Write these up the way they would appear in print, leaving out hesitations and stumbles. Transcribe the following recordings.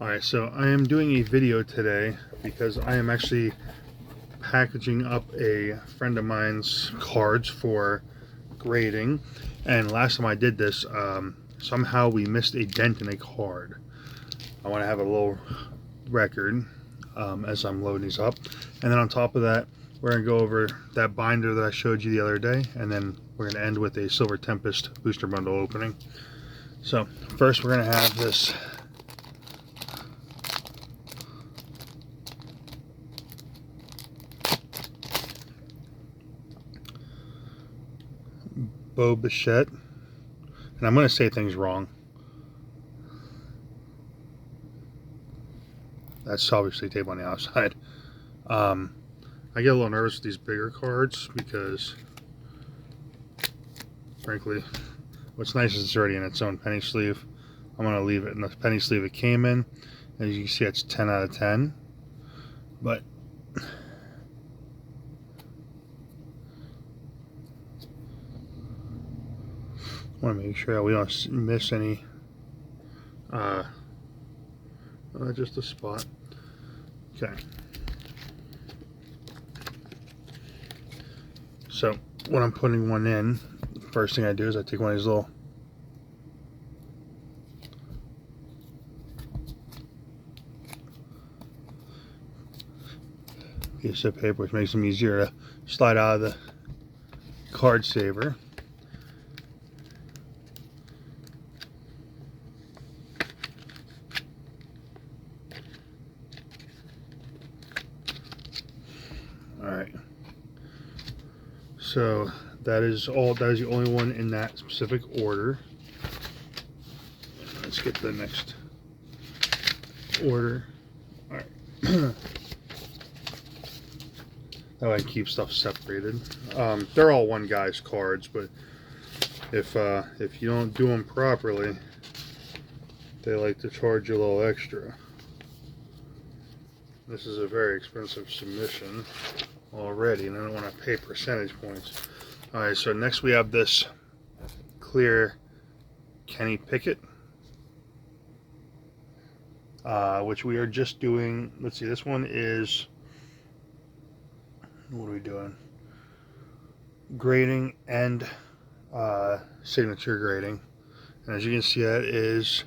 Alright, so I am doing a video today because I am actually packaging up a friend of mine's cards for grading. And last time I did this, somehow we missed a dent in a card. I want to have a little record as I'm loading these up. And then on top of that, we're going to go over that binder that I showed you the other day. And then we're going to end with a Silver Tempest booster bundle opening. So first we're going to have this Bichette, and I'm going to say things wrong. That's obviously tape on the outside. I get a little nervous with these bigger cards because, frankly, what's nice is it's already in its own penny sleeve. I'm going to leave it in the penny sleeve it came in. As you can see, it's 10 out of 10. But I want to make sure we don't miss any. Just a spot. Okay. So when I'm putting one in, first thing I do is I take one of these little piece of paper, which makes them easier to slide out of the card saver. Alright, so that is the only one in that specific order. Let's get to the next order. Alright. That way I keep stuff separated. They're all one guy's cards, but if you don't do them properly, they like to charge you a little extra. This is a very expensive submission already, and I don't want to pay percentage points. Alright, so next we have this clear Kenny Pickett, which we are just doing. Let's see, this one is, what are we doing? Grading and signature grading. And as you can see, that is,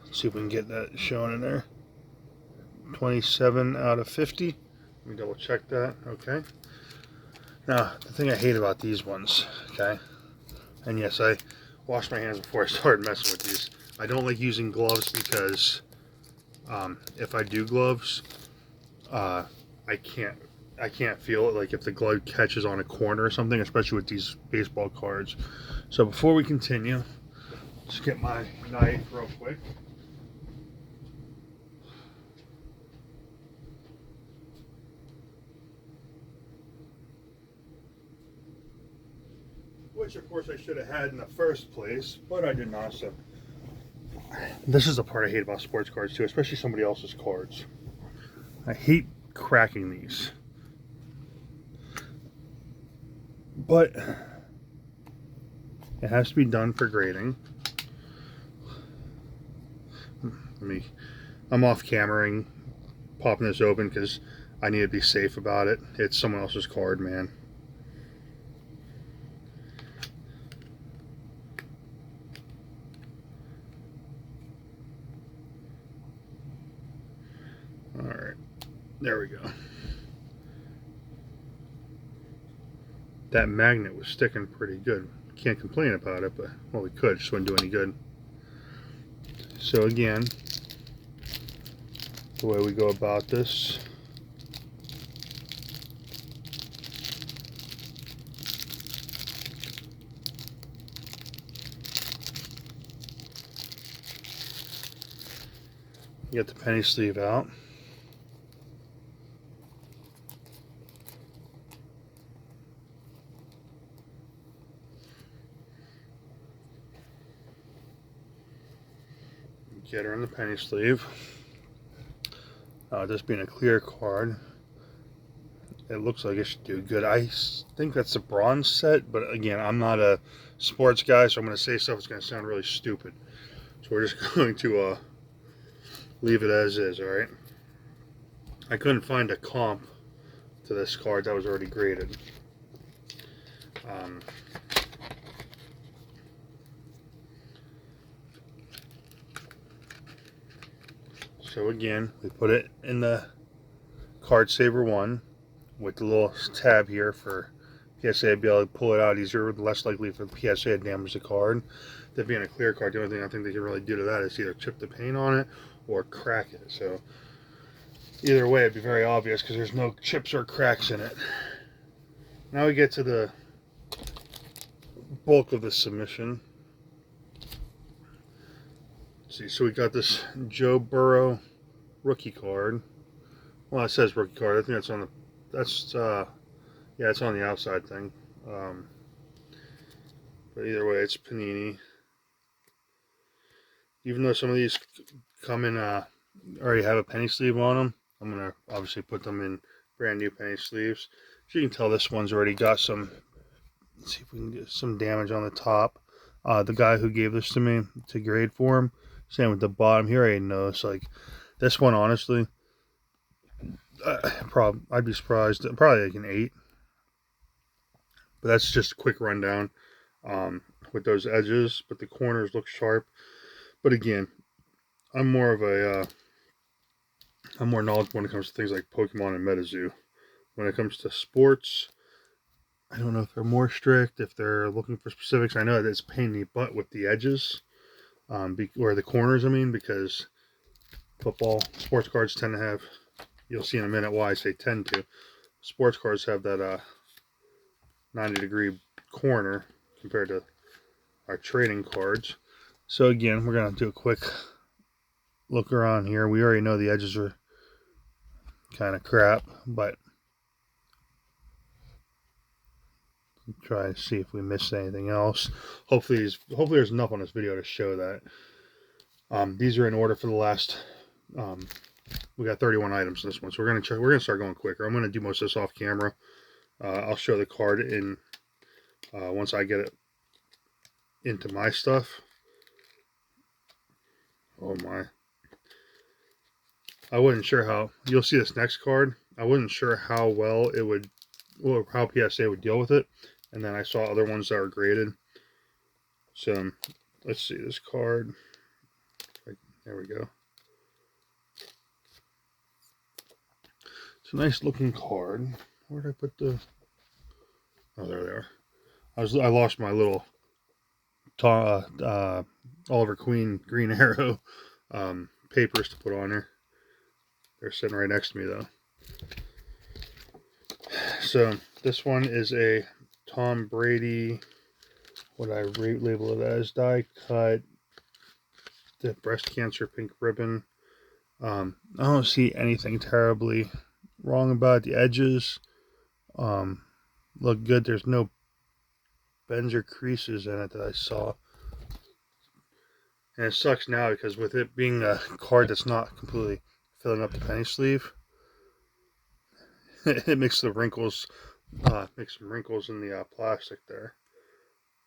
let's see if we can get that shown in there. 27 out of 50. Let me double check that. Okay. Now, the thing I hate about these ones, okay, and yes, I washed my hands before I started messing with these. I don't like using gloves because if I do gloves, I can't feel it. Like if the glove catches on a corner or something, especially with these baseball cards. So before we continue, let's get my knife real quick. Which of course I should have had in the first place, but I did not. So this is the part I hate about sports cards too, especially somebody else's cards. I hate cracking these. But it has to be done for grading. I'm off cameraing, popping this open because I need to be safe about it. It's someone else's card, man. Alright, there we go. That magnet was sticking pretty good. Can't complain about it, but, well, we could, just wouldn't do any good. So again, the way we go about this, you get the penny sleeve out. Get her in the penny sleeve. This being a clear card, it looks like it should do good. I think that's a bronze set, but again, I'm not a sports guy, so I'm going to say stuff that's going to sound really stupid. So we're just going to leave it as is, alright? I couldn't find a comp to this card that was already graded. So again, we put it in the card saver one with the little tab here for PSA to be able to pull it out easier, less likely for the PSA to damage the card. That being a clear card, the only thing I think they can really do to that is either chip the paint on it or crack it. So either way, it'd be very obvious because there's no chips or cracks in it. Now we get to the bulk of the submission. Let's see, so we got this Joe Burrow rookie card. Well, it says rookie card. I think that's on the, yeah, it's on the outside thing. But either way, it's Panini. Even though some of these come in, already have a penny sleeve on them, I'm gonna obviously put them in brand new penny sleeves. So you can tell this one's already got some. Let's see if we can get some damage on the top. The guy who gave this to me to grade for him, same with the bottom. He already knows. Like this one, honestly, I'd be surprised. Probably like an 8. But that's just a quick rundown with those edges. But the corners look sharp. But again, I'm more of a I'm more knowledgeable when it comes to things like Pokemon and MetaZoo. When it comes to sports, I don't know if they're more strict, if they're looking for specifics. I know that it's a pain in the butt with the edges, or the corners, I mean, because football, sports cards tend to have, you'll see in a minute why I say tend to. Sports cards have that 90-degree corner compared to our trading cards. So again, we're going to do a quick look around here. We already know the edges are kind of crap, but try to see if we missed anything else. Hopefully there's enough on this video to show that. These are in order for the last. We got 31 items in this one, so we're gonna start going quicker. I'm gonna do most of this off camera. I'll show the card in once I get it into my stuff. Oh my! I wasn't sure how. You'll see this next card. I wasn't sure how well it would, or how PSA would deal with it. And then I saw other ones that are graded. So let's see this card. There we go. It's a nice looking card. Where did I put the? Oh, there they are. I lost my little Oliver Queen Green Arrow papers to put on there. They're sitting right next to me though. So this one is a Tom Brady. What I label it as, die cut, the breast cancer pink ribbon. I don't see anything terribly wrong about the edges. Look good. There's no bends or creases in it that I saw. And it sucks now because with it being a card that's not completely filling up the penny sleeve, it makes the wrinkles, makes some wrinkles in the plastic there.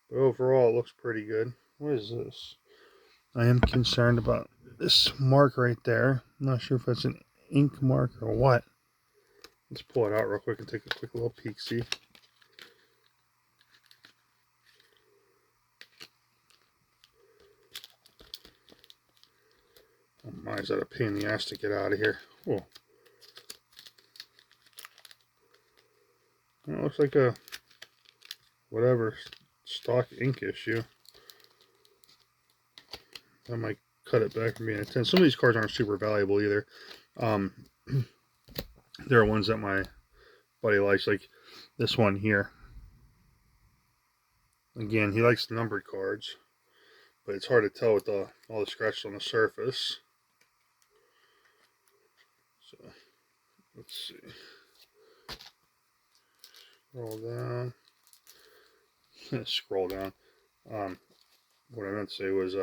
But overall, it looks pretty good. What is this? I am concerned about this mark right there. I'm not sure if it's an ink mark or what. Let's pull it out real quick and take a quick little peek-see. Oh my, is that a pain in the ass to get out of here? Whoa. It looks like a whatever stock ink issue. That might cut it back from being a 10. Some of these cards aren't super valuable either. There are ones that my buddy likes, like this one here. Again, he likes numbered cards, but it's hard to tell with all the scratches on the surface. So let's see. Scroll down. Scroll down. What I meant to say was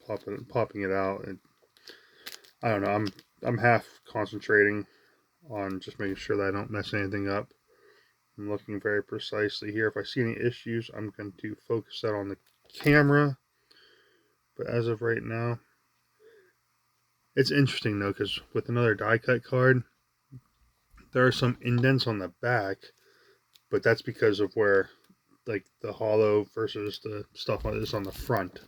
popping it out. I don't know. I'm half concentrating on just making sure that I don't mess anything up. I'm looking very precisely here. If I see any issues, I'm going to focus that on the camera. But as of right now, It's interesting though, because with another die cut card, there are some indents on the back, but that's because of where, like, the hollow versus the stuff like this on the front.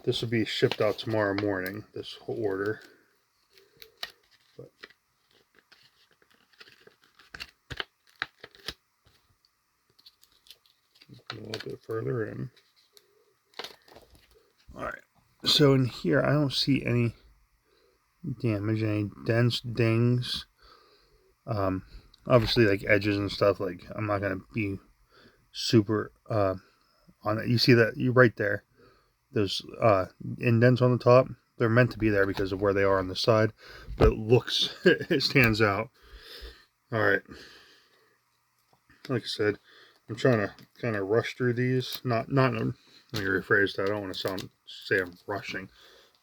This will be shipped out tomorrow morning, this order. But a little bit further in. Alright, so in here I don't see any damage, any dents, dings. Obviously, like edges and stuff, like I'm not going to be super on it. You see that, you right there, those indents on the top, they're meant to be there because of where they are on the side, but it looks, it stands out. Alright, like I said, I'm trying to kind of rush through these. Not let me rephrase that. I don't want to say I'm rushing.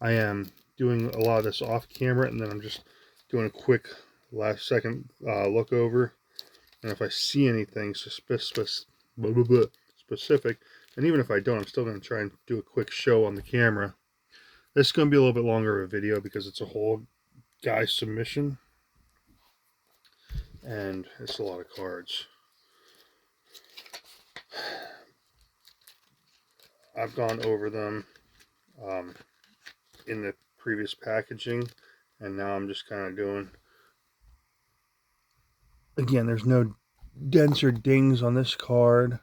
I am doing a lot of this off camera, and then I'm just doing a quick last second look over. And if I see anything specific, and even if I don't, I'm still going to try and do a quick show on the camera. This is going to be a little bit longer of a video because it's a whole guy submission, and it's a lot of cards. I've gone over them in the previous packaging, and now I'm just kind of doing, again, there's no dents or dings on this card.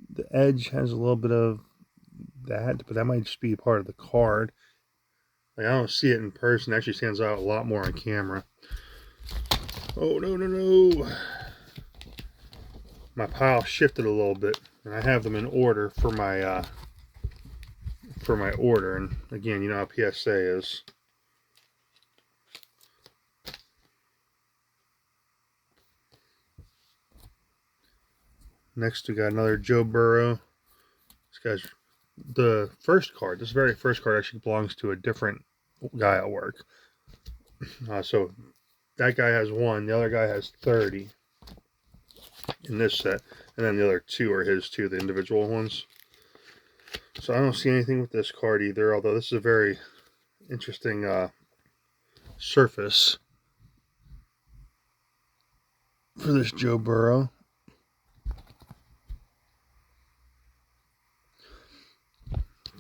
The edge has a little bit of that, but that might just be part of the card. Like, I don't see it in person. It actually stands out a lot more on camera. Oh, no. My pile shifted a little bit, and I have them in order for my order. And again, you know how PSA is. Next, we got another Joe Burrow. This guy's the first card. This very first card actually belongs to a different guy at work. So that guy has 1, the other guy has 30 in this set, and then the other 2 are his too, the individual ones. So I don't see anything with this card either, although this is a very interesting surface for this Joe Burrow.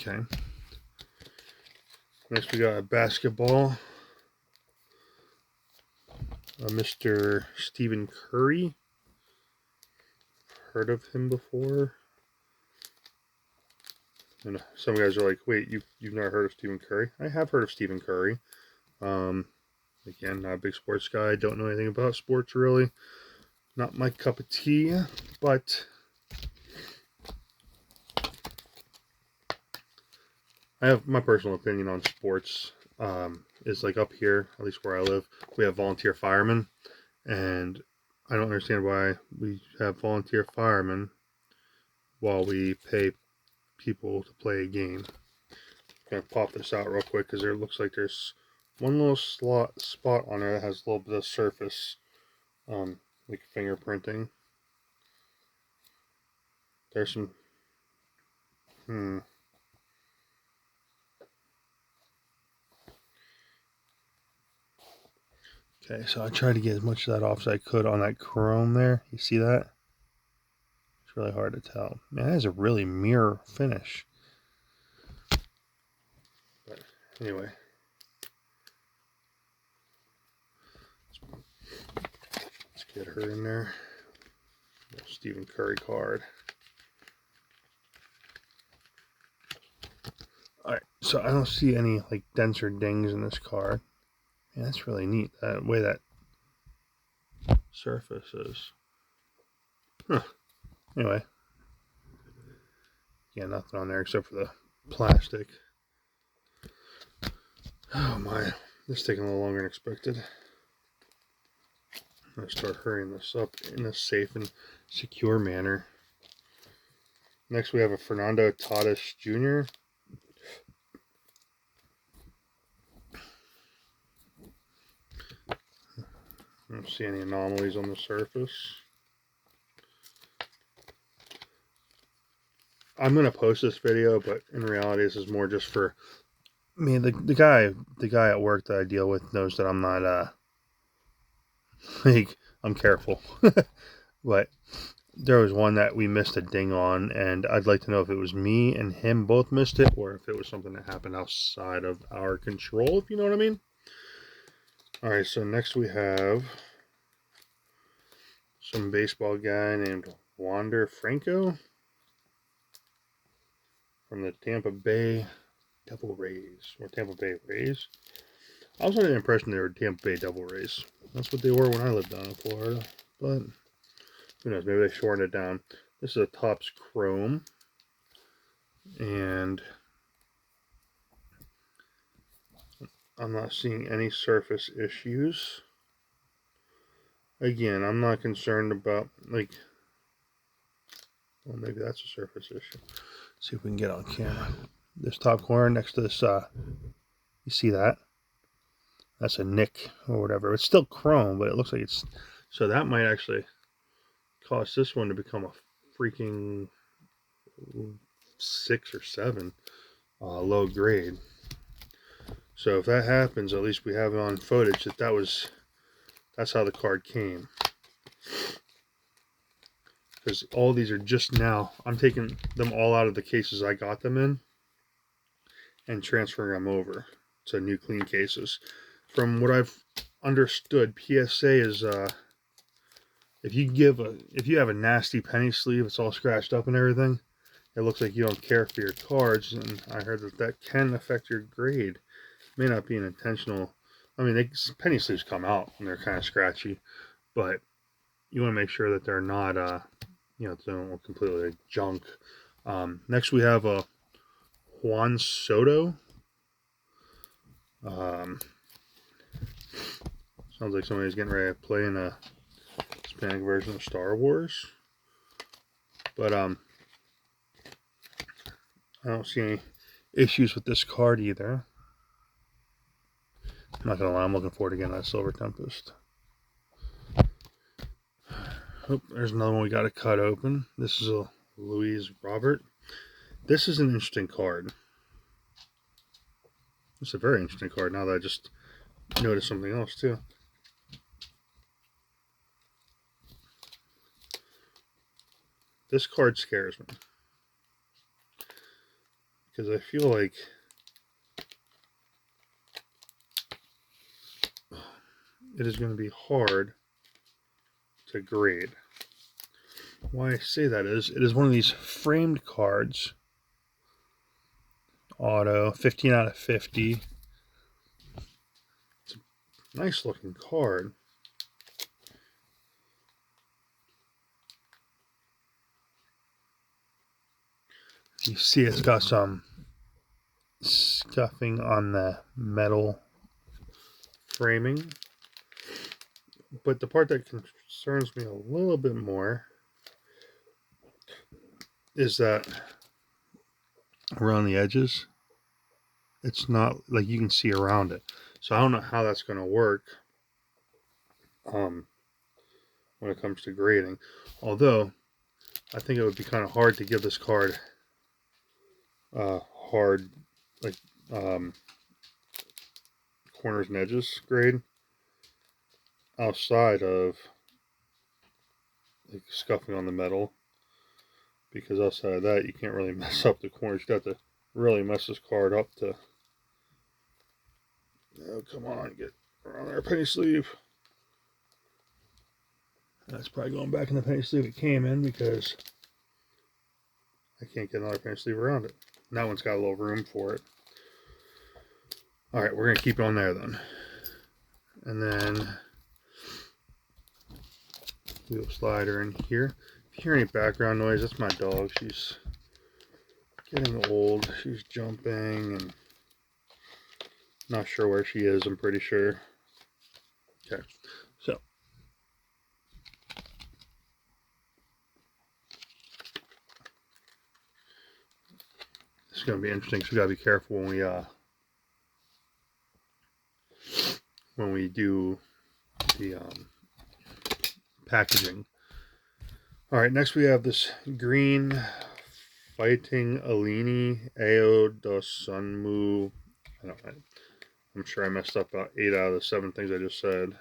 Okay. Next we got a basketball. Mr. Stephen Curry. Heard of him before? And some guys are like, wait, you've never heard of Stephen Curry? I have heard of Stephen Curry. Again, not a big sports guy. Don't know anything about sports really. Not my cup of tea, but I have my personal opinion on sports. Is like up here, at least where I live, we have volunteer firemen, and I don't understand why we have volunteer firemen while we pay people to play a game. I'm going to pop this out real quick because there looks like there's one little spot on there that has a little bit of surface, like fingerprinting. There's some, Okay, so I tried to get as much of that off as I could on that chrome there. You see that? It's really hard to tell. Man, that has a really mirror finish. But anyway. Let's get her in there. Stephen Curry card. Alright, so I don't see any like dents or dings in this card. Yeah, that's really neat, that way that surface is. Huh. Anyway. Yeah, nothing on there except for the plastic. Oh my, this is taking a little longer than expected. I'm going to start hurrying this up in a safe and secure manner. Next we have a Fernando Tatis Jr. I don't see any anomalies on the surface. I'm going to post this video, but in reality this is more just for I mean, the guy at work that I deal with knows that I'm not like, I'm careful. But there was one that we missed a ding on, and I'd like to know if it was me and him both missed it, or if it was something that happened outside of our control, if you know what I mean. All right, so next we have some baseball guy named Wander Franco from the Tampa Bay Devil Rays, or Tampa Bay Rays. I was under the impression they were Tampa Bay Devil Rays. That's what they were when I lived down in Florida, but who knows, maybe they shortened it down. This is a Topps Chrome, and I'm not seeing any surface issues. Again, I'm not concerned about, like, well, maybe that's a surface issue. Let's see if we can get on camera. This top corner next to this, you see that? That's a nick or whatever. It's still chrome, but it looks like it's, so that might actually cause this one to become a freaking 6 or 7 low grade. So if that happens, at least we have it on footage that that's how the card came. Because all these are just now, I'm taking them all out of the cases I got them in and transferring them over to new clean cases. From what I've understood, PSA is if you have a nasty penny sleeve, it's all scratched up and everything, it looks like you don't care for your cards, and I heard that can affect your grade. It may not be an intentional. I mean, penny sleeves come out and they're kind of scratchy, but you want to make sure that they're not they don't look completely like junk. Next we have a Juan Soto. Sounds like somebody's getting ready to play in a Hispanic version of Star Wars. But I don't see any issues with this card either. I'm not gonna lie, I'm looking forward to getting that Silver Tempest. Oh, there's another one we got to cut open. This is a Louise Robert. This is an interesting card. It's a very interesting card now that I just noticed something else too. This card scares me because I feel like it is going to be hard to grade. Why I say that is, it is one of these framed cards. Auto, 15 out of 50. It's a nice looking card. You see it's got some scuffing on the metal framing. But the part that concerns me a little bit more is that around the edges, it's not like you can see around it. So I don't know how that's going to work when it comes to grading. Although, I think it would be kind of hard to give this card hard, like, corners and edges grade outside of like scuffing on the metal, because outside of that you can't really mess up the corners. You got to really mess this card up to, oh, come on, get around there, penny sleeve. That's probably going back in the penny sleeve it came in because I can't get another penny sleeve around it. And that one's got a little room for it. Alright, we're going to keep it on there then. And then we'll slide her in here. If you hear any background noise, that's my dog. She's getting old. She's jumping and not sure where she is, I'm pretty sure. Okay, so it's going to be interesting, so we got to be careful when we do the packaging. All right, next we have this green Fighting Alini Ao do Sunmu I'm sure I messed up about 8 out of the 7 things I just said.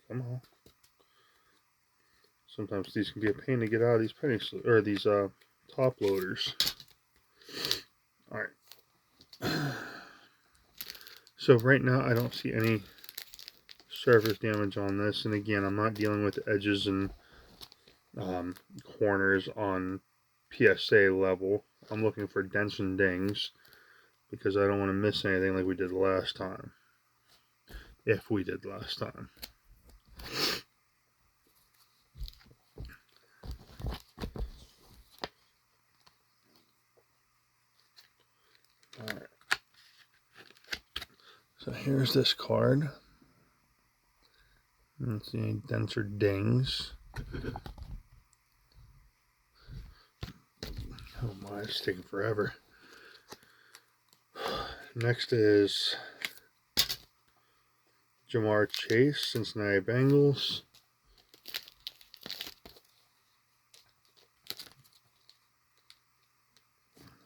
Come on. Sometimes these can be a pain to get out of these these top loaders. All right. So right now I don't see any surface damage on this, and again, I'm not dealing with edges and corners on PSA level. I'm looking for dents and dings because I don't want to miss anything like we did last time. If we did last time. Alright. So here's this card. I don't see any dents or dings. Oh my, it's taking forever. Next is Jamar Chase, Cincinnati Bengals.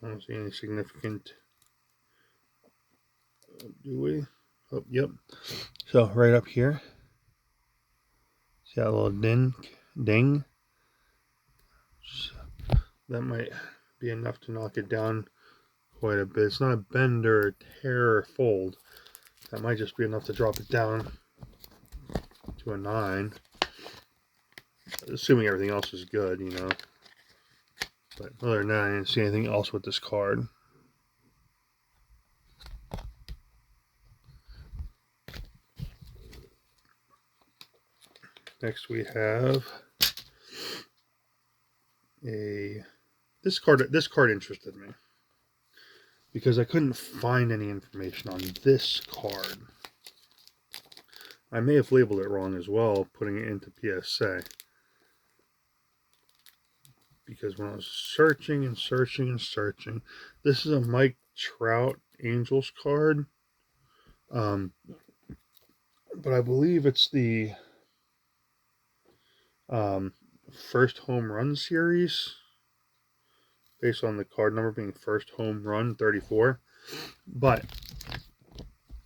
I don't see any significant. Do we? Oh, yep. So right up here, see that little ding? So that might be enough to knock it down quite a bit. It's not a bend or tear or fold. That might just be enough to drop it down to a 9. Assuming everything else is good, you know. But other than that, I didn't see anything else with this card. Next we have this card interested me because I couldn't find any information on this card. I may have labeled it wrong as well, putting it into PSA. Because when I was searching and searching and searching, this is a Mike Trout Angels card. But I believe it's the first home run series, based on the card number being first home run 34. But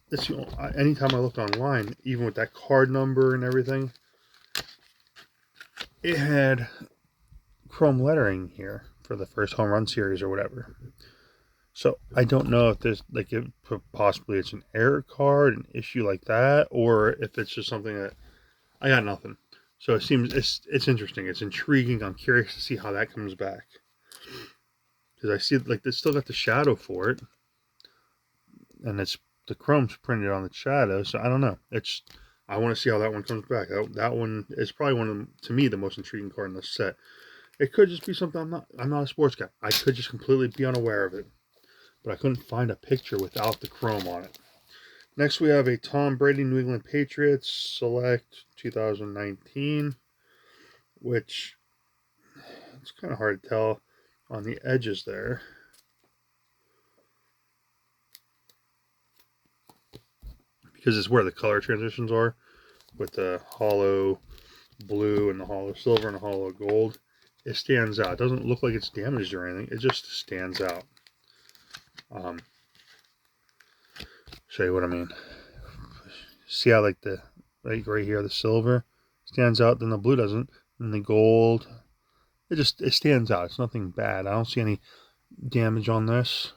this, anytime I looked online, even with that card number and everything, it had chrome lettering here for the first home run series or whatever. So I don't know if there's possibly it's an error card, an issue like that, or if it's just something that I got nothing. So it seems it's interesting. It's intriguing. I'm curious to see how that comes back, because I see like it's still got the shadow for it, and it's the chrome's printed on the shadow. So I don't know. I want to see how that one comes back. That one is probably one of to me the most intriguing card in the set. It could just be something I'm not a sports guy. I could just completely be unaware of it. But I couldn't find a picture without the chrome on it. Next we have a Tom Brady New England Patriots Select 2019, which it's kind of hard to tell on the edges there. Because it's where the color transitions are, with the hollow blue and the hollow silver and the hollow gold. It stands out. It doesn't look like it's damaged or anything. It just stands out. Show you what I mean. See how like the right here the silver stands out, then the blue doesn't, and the gold it stands out. It's nothing bad. I don't see any damage on this.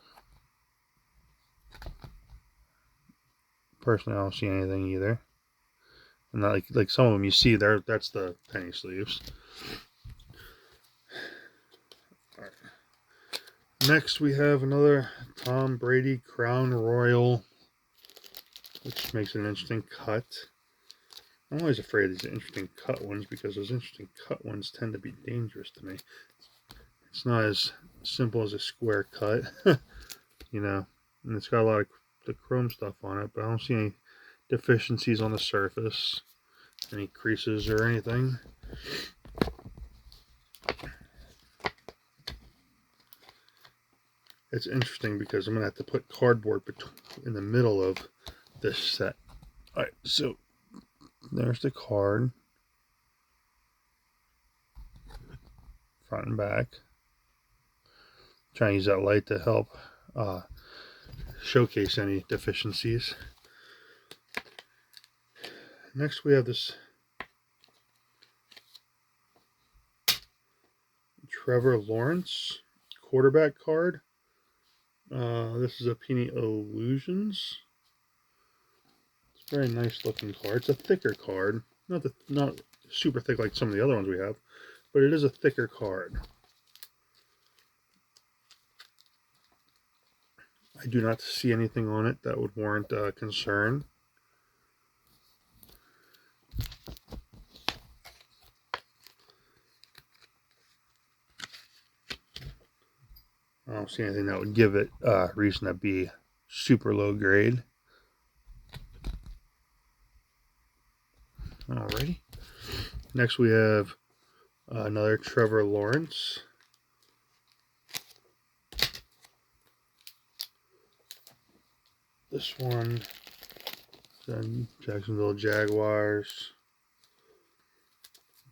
Personally, I don't see anything either. And like some of them you see there, that's the penny sleeves. All right. Next we have another Tom Brady Crown Royal, which makes it an interesting cut. I'm always afraid of these interesting cut ones because those interesting cut ones tend to be dangerous to me. It's not as simple as a square cut, you know, and it's got a lot of the chrome stuff on it, but I don't see any deficiencies on the surface, any creases or anything. It's interesting because I'm going to have to put cardboard in the middle of this set. Alright, so there's the card. Front and back. Trying to use that light to help showcase any deficiencies. Next we have this Trevor Lawrence quarterback card. This is a Penny Illusions. It's a very nice looking card. It's a thicker card. Not super thick like some of the other ones we have, but it is a thicker card. I do not see anything on it that would warrant concern. I don't see anything that would give it reason to be super low grade. Alrighty. Next we have another Trevor Lawrence. This one, then Jacksonville Jaguars.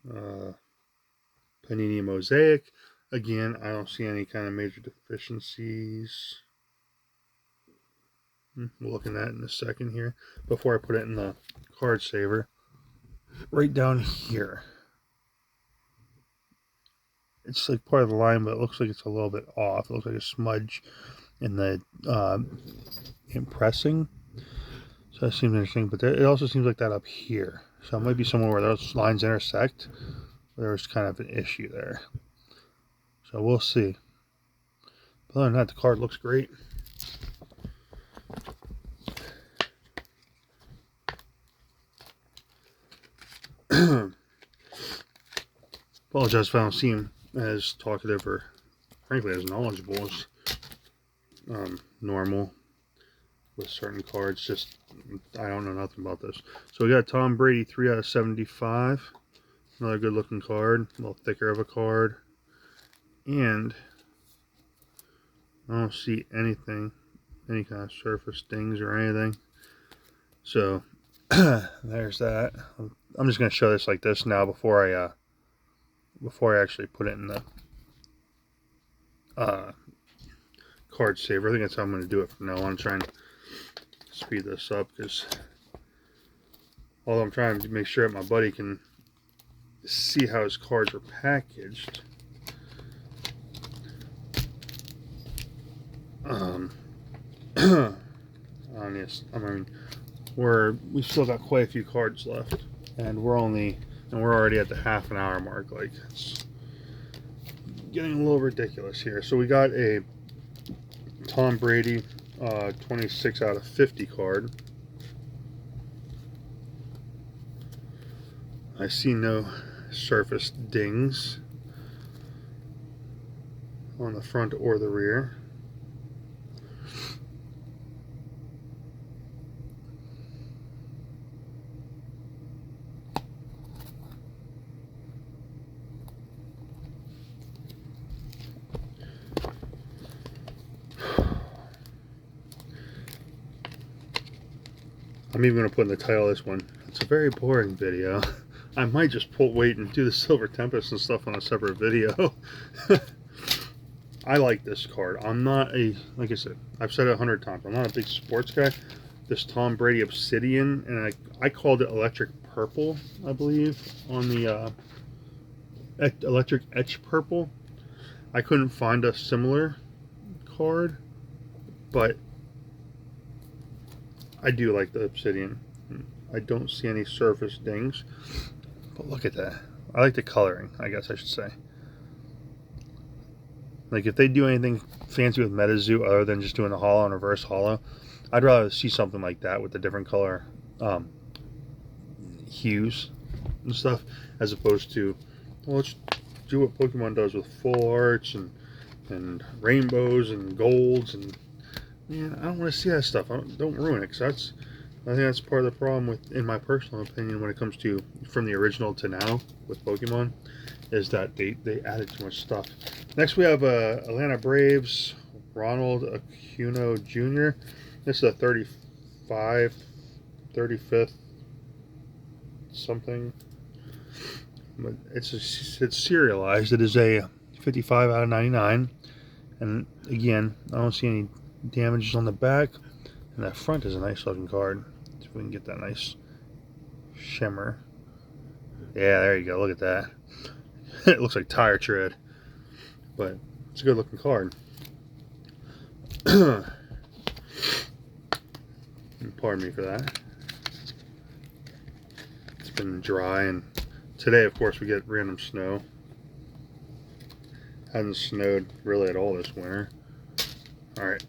Panini Mosaic. Again, I don't see any kind of major deficiencies. We'll look at that in a second here. Before I put it in the card saver. Right down here. It's like part of the line, but it looks like it's a little bit off. It looks like a smudge in the impressing. So that seems interesting. But it also seems like that up here. So it might be somewhere where those lines intersect. There's kind of an issue there. So we'll see. But other than that, the card looks great. Apologize if I don't seem as talkative or frankly as knowledgeable as normal with certain cards. Just I don't know nothing about this. So we got Tom Brady 3 out of 75. Another good looking card, a little thicker of a card. And I don't see anything, any kind of surface dings or anything. So there's that. I'm just going to show this like this now before I actually put it in the card saver. I think that's how I'm going to do it from now on. I'm trying to speed this up because although I'm trying to make sure that my buddy can see how his cards are packaged. We still got quite a few cards left, and we're already at the half an hour mark. Like, it's getting a little ridiculous here. So we got a Tom Brady 26 out of 50 card. I see no surface dings on the front or the rear. I'm even going to put in the title of this one, it's a very boring video. I might just wait and do the Silver Tempest and stuff on a separate video. I like this card. I'm not like I said, I've said it 100 times, I'm not a big sports guy. This Tom Brady Obsidian, and I called it Electric Purple, I believe, on the Electric Etch Purple. I couldn't find a similar card, but I do like the Obsidian. I don't see any surface dings, but look at that. I like the coloring, I guess I should say. Like, if they do anything fancy with MetaZoo other than just doing a hollow and reverse hollow, I'd rather see something like that with the different color hues and stuff, as opposed to, well, let's do what Pokemon does with full arts and rainbows and golds. And man, I don't want to see that stuff. Don't ruin it, because I think that's part of the problem with, in my personal opinion, when it comes to from the original to now with Pokemon, is that they added too much stuff. Next we have Atlanta Braves Ronald Acuña Jr. This is a 35th something, but it's serialized. It is a 55 out of 99. And again, I don't see any damages on the back. And that front is a nice looking card. See if we can get that nice shimmer. Yeah, there you go. Look at that. It looks like tire tread. But it's a good looking card. Pardon me for that. It's been dry, and today, of course, we get random snow. Hasn't snowed really at all this winter. Alright,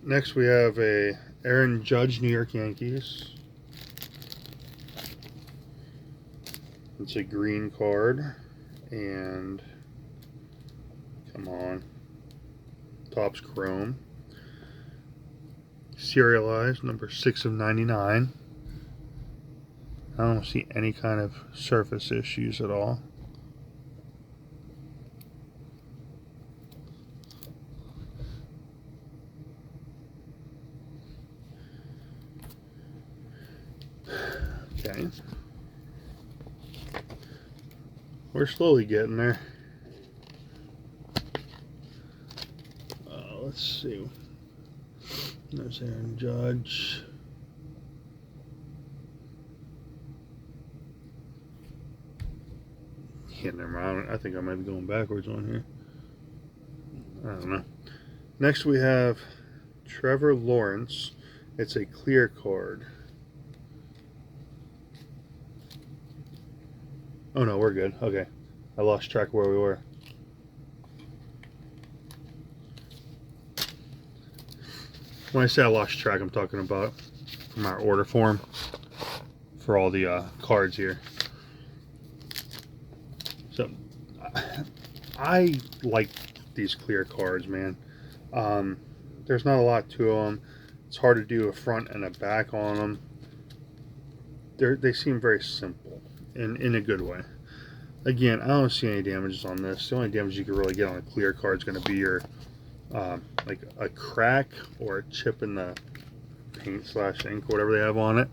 next we have a Aaron Judge, New York Yankees. It's a green card, and come on, top's chrome. Serialized, number 6 of 99. I don't see any kind of surface issues at all. Okay. We're slowly getting there. Let's see. There's Aaron Judge. Yeah, never mind. I think I might be going backwards on here. I don't know. Next we have Trevor Lawrence. It's a clear card. Oh no, we're good. Okay. I lost track of where we were. When I say I lost track, I'm talking about from our order form for all the cards here. So, I like these clear cards, man. There's not a lot to them. It's hard to do a front and a back on them. They seem very simple in a good way. Again, I don't see any damages on this. The only damage you can really get on a clear card is going to be your like a crack or a chip in the paint / ink, whatever they have on it.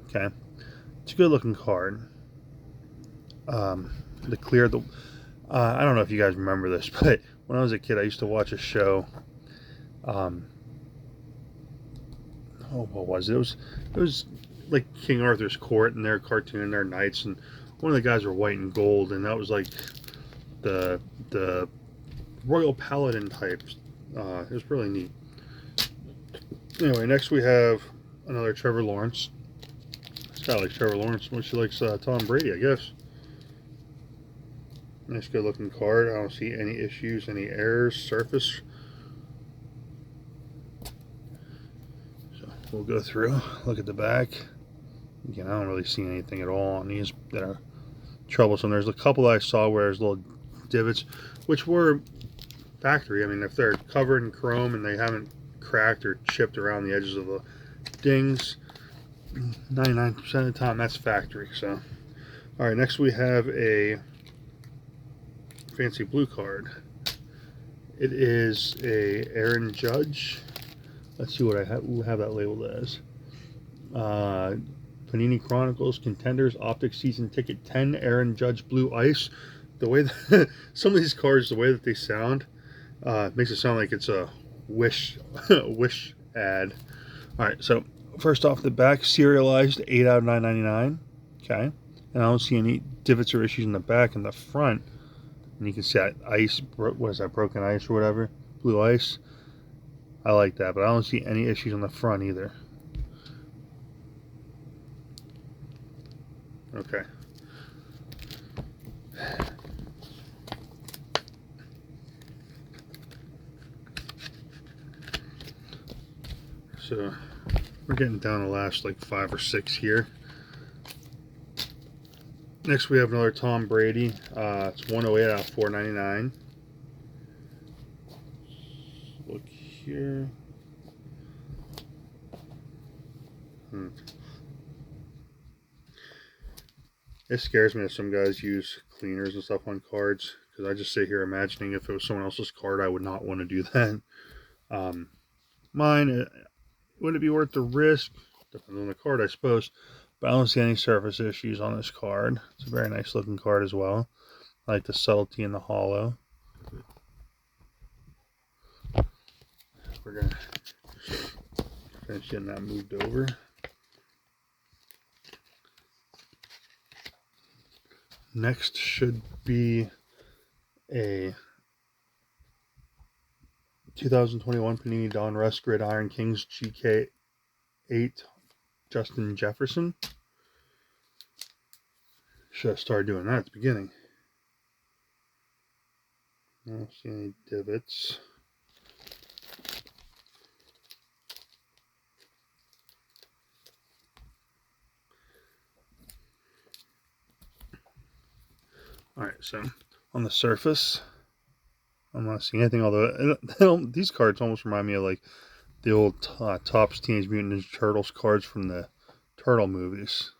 Okay, it's a good looking card. The clear, I don't know if you guys remember this, but when I was a kid, I used to watch a show. Oh, what was it? It was like King Arthur's Court, and they're cartooning their knights, and one of the guys were white and gold, and that was like the royal paladin types. It was really neat. Anyway, next we have another Trevor Lawrence. This guy likes Trevor Lawrence. Well, she likes Tom Brady, I guess. Nice, good looking card. I don't see any issues, any errors, surface. So we'll go through, look at the back. Again, I don't really see anything at all on these that are troublesome. There's a couple I saw where there's little divots, which were factory. I mean, if they're covered in chrome and they haven't cracked or chipped around the edges of the dings, 99% of the time that's factory. So, all right, next we have a fancy blue card. It is a Aaron Judge. Let's see what I have that labeled as. Panini Chronicles Contenders Optic Season Ticket 10 Aaron Judge Blue Ice. The way that some of these cards, the way that they sound, makes it sound like it's a Wish Wish ad. All right, so first off the back, serialized 8 out of 9.99. Okay, and I don't see any divots or issues in the back. In the front, and you can see that ice. What is that? Broken ice or whatever? Blue ice. I like that, but I don't see any issues on the front either. Okay. So we're getting down to the last like 5 or 6 here. Next we have another Tom Brady. It's 108 out of 499. Look here. It scares me that some guys use cleaners and stuff on cards, because I just sit here imagining if it was someone else's card, I would not want to do that. Mine, would it be worth the risk? Depends on the card, I suppose. But I don't see any surface issues on this card. It's a very nice looking card as well. I like the subtlety in the hollow. we're gonna finish getting that moved over. Next should be a 2021 Panini Donruss Gridiron Kings GK8 Justin Jefferson. Should have started doing that at the beginning. I don't see any divots. Alright, so on the surface, I'm not seeing anything, although these cards almost remind me of like the old Topps Teenage Mutant Ninja Turtles cards from the Turtle movies.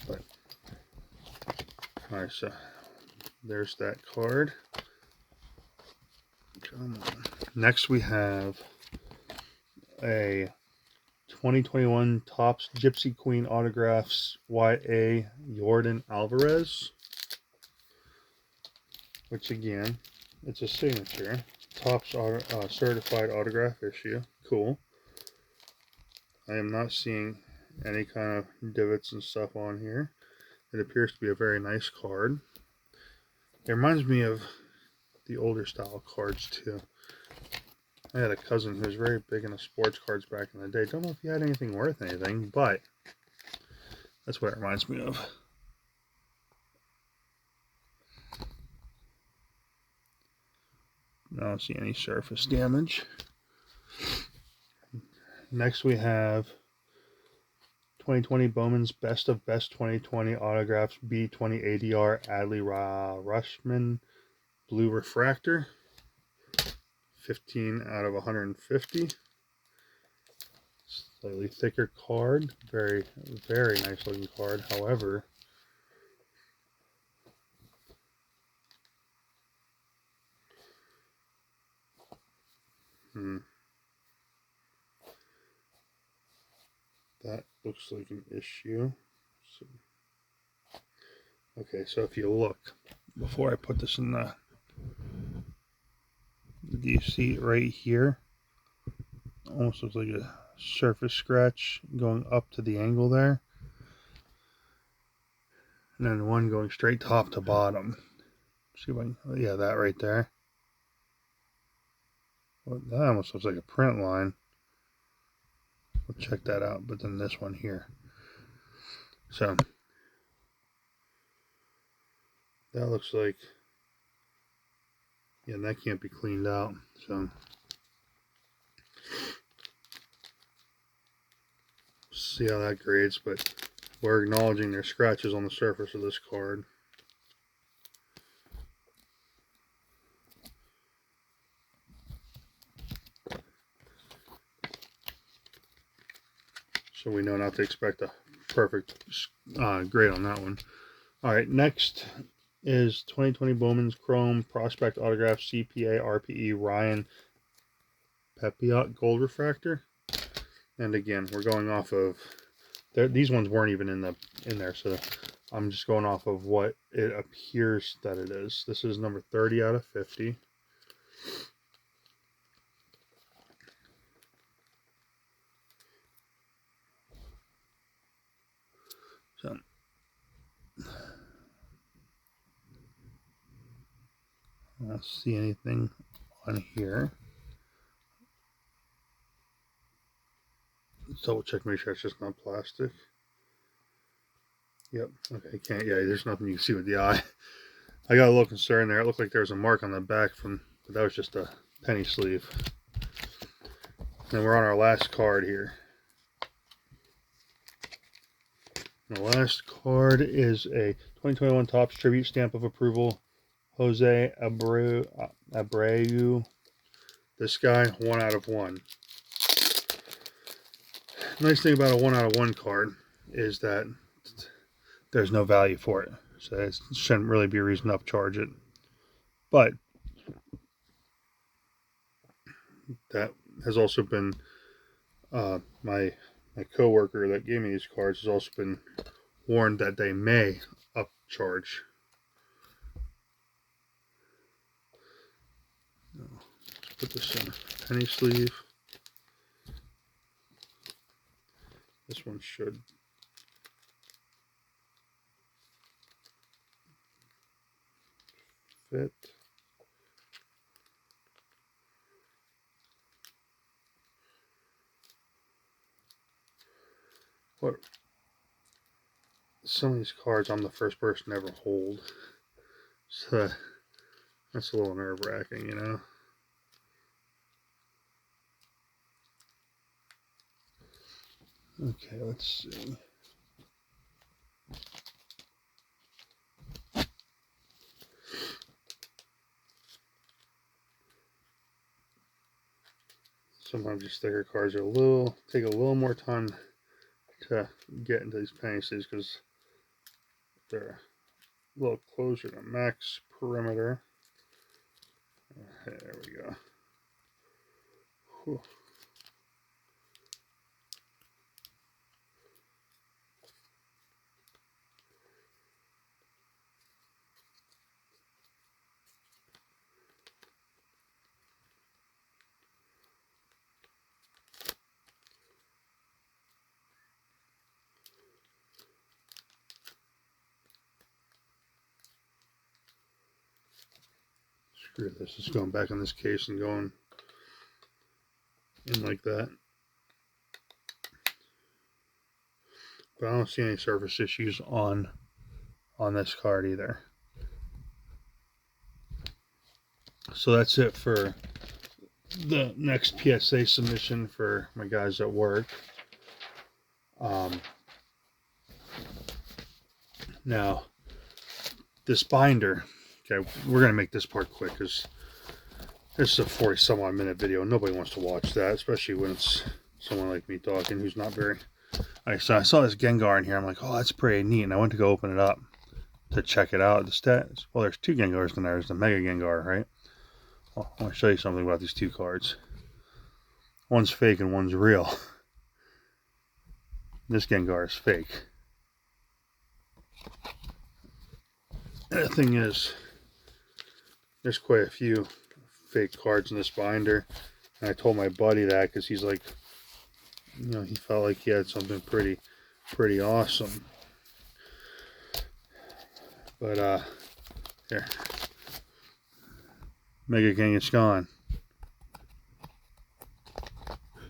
But, alright, so there's that card. Come on. Next we have a 2021 Topps Gypsy Queen Autographs YA Jordan Alvarez, which again, it's a signature. Topps certified autograph issue. Cool. I am not seeing any kind of divots and stuff on here. It appears to be a very nice card. It reminds me of the older style cards too. I had a cousin who was very big into sports cards back in the day. Don't know if he had anything worth anything, but that's what it reminds me of. I don't see any surface damage. Next we have 2020 Bowman's Best of Best 2020 Autographs B20 ADR Adley Rushman Blue Refractor. 15 out of 150. Slightly thicker card. Very, very nice looking card. However, that looks like an issue. So, okay, so if you look, before I put this in the, do you see it right here? Almost looks like a surface scratch going up to the angle there. And then one going straight top to bottom. See if I can, yeah, that right there. Well, that almost looks like a print line. We'll check that out. But then this one here. So that looks like, yeah, that can't be cleaned out. So see how that grades, but we're acknowledging there's scratches on the surface of this card. So we know not to expect a perfect grade on that one. Alright, next is 2020 Bowman's Chrome Prospect Autograph CPA RPE Ryan Pepiot Gold Refractor. And again, we're going off of, these ones weren't even in there, so I'm just going off of what it appears that it is. This is number 30 out of 50. So I don't see anything on here. Let's double check, make sure it's just not plastic. Yep, okay, can't, yeah, there's nothing you can see with the eye. I got a little concerned there. It looked like there was a mark on the back but that was just a penny sleeve. And we're on our last card here. The last card is a 2021 Topps Tribute Stamp of Approval, Jose Abreu. This guy, 1 out of 1. Nice thing about a 1 out of 1 card is that there's no value for it. So it shouldn't really be a reason to upcharge it. But that has also been my coworker that gave me these cards has also been warned that they may upcharge. Let's put this in a penny sleeve. This one should fit. What? Some of these cards I'm the first person to ever hold, so that's a little nerve-wracking, you know. Okay, let's see. Sometimes these sticker cards are take a little more time to get into these penny sleeves because they're a little closer to max perimeter. Okay, there we go. Whew. Screw this, it's going back in this case and going in like that. But I don't see any surface issues on this card either. So that's it for the next PSA submission for my guys at work. Now, this binder, okay, we're going to make this part quick because this is a 40 some odd minute video. Nobody wants to watch that, especially when it's someone like me talking who's not very... Alright, so I saw this Gengar in here. I'm like, oh, that's pretty neat. And I went to go open it up to check it out. The stats. Well, there's two Gengars in there. There's the Mega Gengar, right? Well, I want to show you something about these two cards. One's fake and one's real. This Gengar is fake. The thing is, there's quite a few fake cards in this binder. And I told my buddy that because he's like, you know, he felt like he had something pretty awesome. But here, Mega Kangaskhan.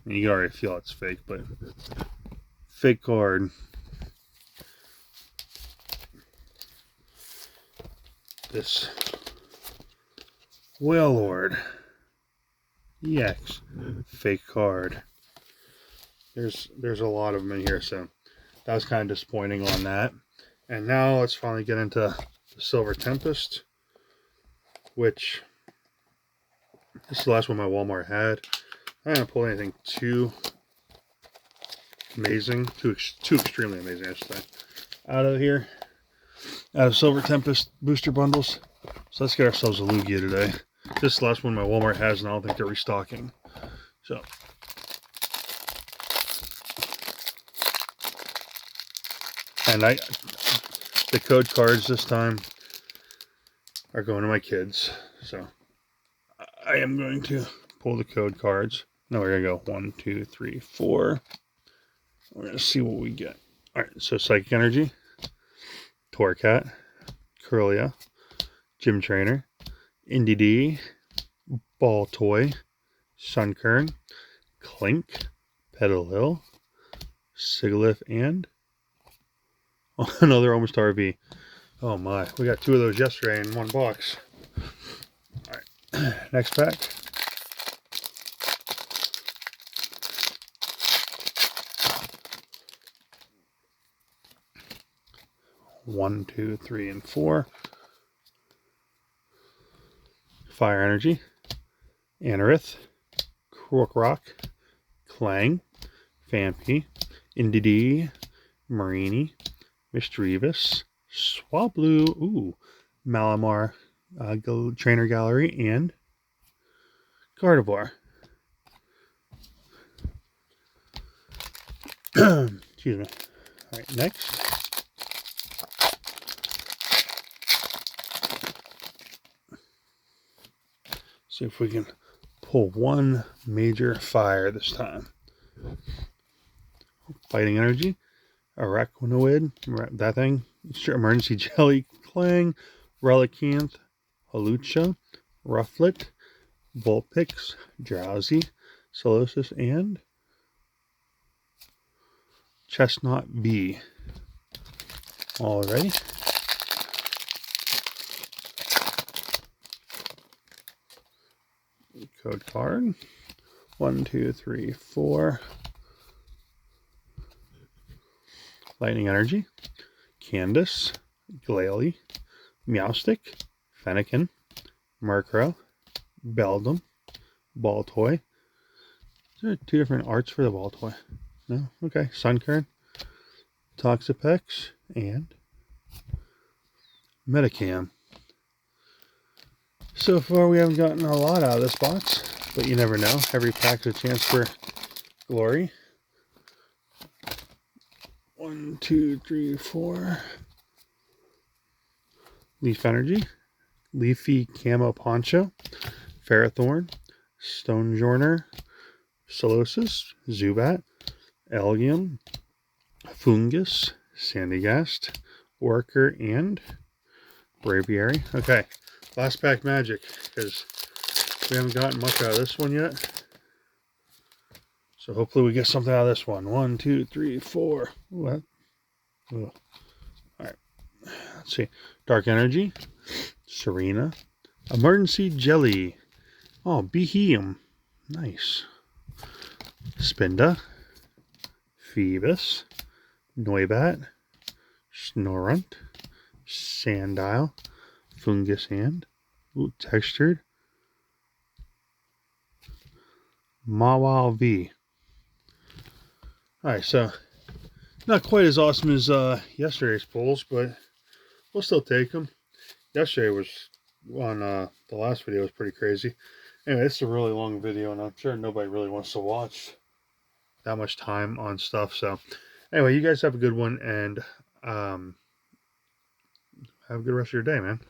You can already feel it's fake, but fake card. This Wailord EX fake card. There's a lot of them in here, so that was kind of disappointing on that. And now let's finally get into the Silver Tempest, which this is the last one my Walmart had. I didn't pull anything too amazing, too extremely amazing, I should say, out of Silver Tempest booster bundles. So let's get ourselves a Lugia today. This is the last one my Walmart has, and I don't think they're restocking. So and the code cards this time are going to my kids. So I am going to pull the code cards. Now we're going to go 1, 2, 3, 4. We're going to see what we get. Alright, so Psychic Energy, Torcat, Curlia, Gym Trainer, Indeedee, Ball Toy, Sunkern, Clink, Petalil, Sigilyph, and another Almost RV. Oh my, we got 2 of those yesterday in one box. Alright, next pack. One, 2, 3, and 4. Fire Energy, Anorith, Krokorok, Clang, Phanpy, Indeedee, Marini, Mischievous, Swablu, ooh, Malamar, Trainer Gallery, and Gardevoir. Excuse me. Alright, next. See if we can pull one major fire this time. Fighting Energy, Arachnoid, that thing, Emergency Jelly, Clang, Relicanth, Hawlucha, Rufflet, Vulpix, Drowsy, Solosis, and Chestnut B. Alrighty. Code card. 1, 2, 3, 4. Lightning Energy, Candace, Glalie, Meowstic, Fennekin, Murkrow, Beldum, Baltoy. Is there 2 different arts for the Baltoy? No? Okay. Sunkern, Toxapex, and Metacam. So far we haven't gotten a lot out of this box, but you never know. Every pack's a chance for glory. 1, 2, 3, 4. Leaf Energy, Leafy Camo Poncho, Ferrothorn, Stonjourner, Solosis, Zubat, Elgium, Fungus, Sandygast, Worker, and Braviary. Okay, last pack magic, because we haven't gotten much out of this one yet. So hopefully we get something out of this one. 1, 2, 3, 4. What? All right. Let's see. Dark Energy, Serena, Emergency Jelly. Oh, Behemoth. Nice. Spinda, Phoebus, Noibat, Snorunt, Sandile, Fungus Hand, Textured, Mawile V. Alright, so not quite as awesome as yesterday's pulls, but we'll still take them. Yesterday was on the last video was pretty crazy. Anyway, this is a really long video, and I'm sure nobody really wants to watch that much time on stuff. So anyway, you guys have a good one, and have a good rest of your day, man.